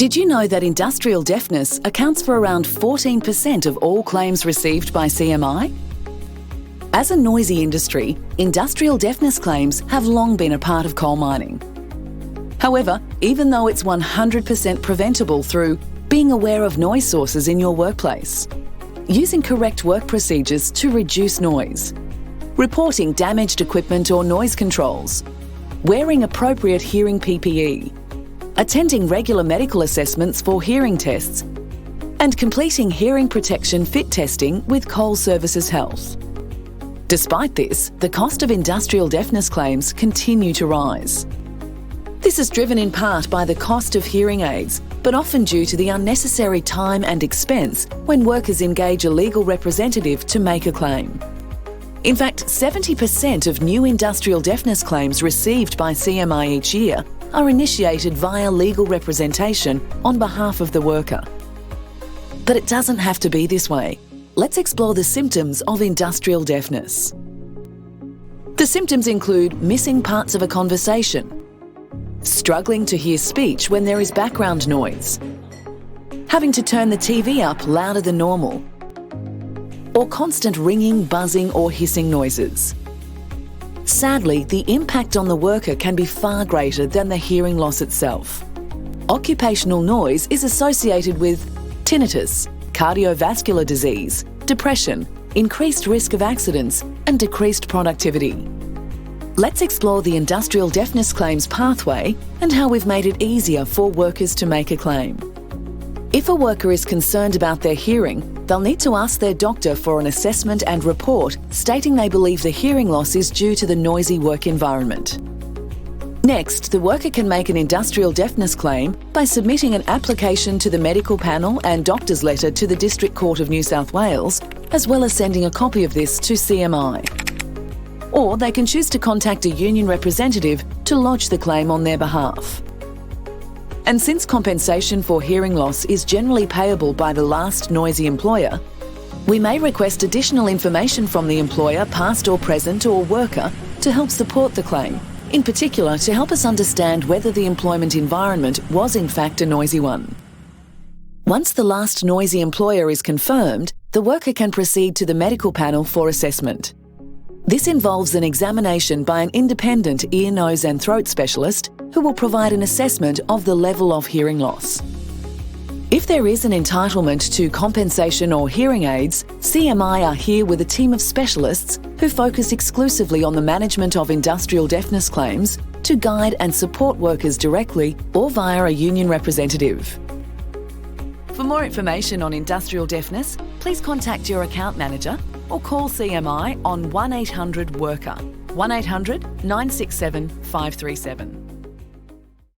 Did you know that industrial deafness accounts for around 14% of all claims received by CMI? As a noisy industry, industrial deafness claims have long been a part of coal mining. However, even though it's 100% preventable through being aware of noise sources in your workplace, using correct work procedures to reduce noise, reporting damaged equipment or noise controls, wearing appropriate hearing PPE, attending regular medical assessments for hearing tests, and completing hearing protection fit testing with Coal Services Health. Despite this, the cost of industrial deafness claims continue to rise. This is driven in part by the cost of hearing aids, but often due to the unnecessary time and expense when workers engage a legal representative to make a claim. In fact, 70% of new industrial deafness claims received by CMI each year are initiated via legal representation on behalf of the worker. But it doesn't have to be this way. Let's explore the symptoms of industrial deafness. The symptoms include missing parts of a conversation, struggling to hear speech when there is background noise, having to turn the TV up louder than normal, or constant ringing, buzzing or hissing noises. Sadly, the impact on the worker can be far greater than the hearing loss itself. Occupational noise is associated with tinnitus, cardiovascular disease, depression, increased risk of accidents and decreased productivity. Let's explore the industrial deafness claims pathway and how we've made it easier for workers to make a claim. If a worker is concerned about their hearing, they'll need to ask their doctor for an assessment and report stating they believe the hearing loss is due to the noisy work environment. Next, the worker can make an industrial deafness claim by submitting an application to the medical panel and doctor's letter to the District Court of New South Wales, as well as sending a copy of this to CMI. Or they can choose to contact a union representative to lodge the claim on their behalf. And since compensation for hearing loss is generally payable by the last noisy employer, we may request additional information from the employer, past or present, or worker to help support the claim, in particular to help us understand whether the employment environment was in fact a noisy one. Once the last noisy employer is confirmed, the worker can proceed to the medical panel for assessment. This involves an examination by an independent ear, nose and throat specialist who will provide an assessment of the level of hearing loss. If there is an entitlement to compensation or hearing aids, CMI are here with a team of specialists who focus exclusively on the management of industrial deafness claims to guide and support workers directly or via a union representative. For more information on industrial deafness, please contact your account manager or call CMI on 1800 WORKER, 1800 967 537.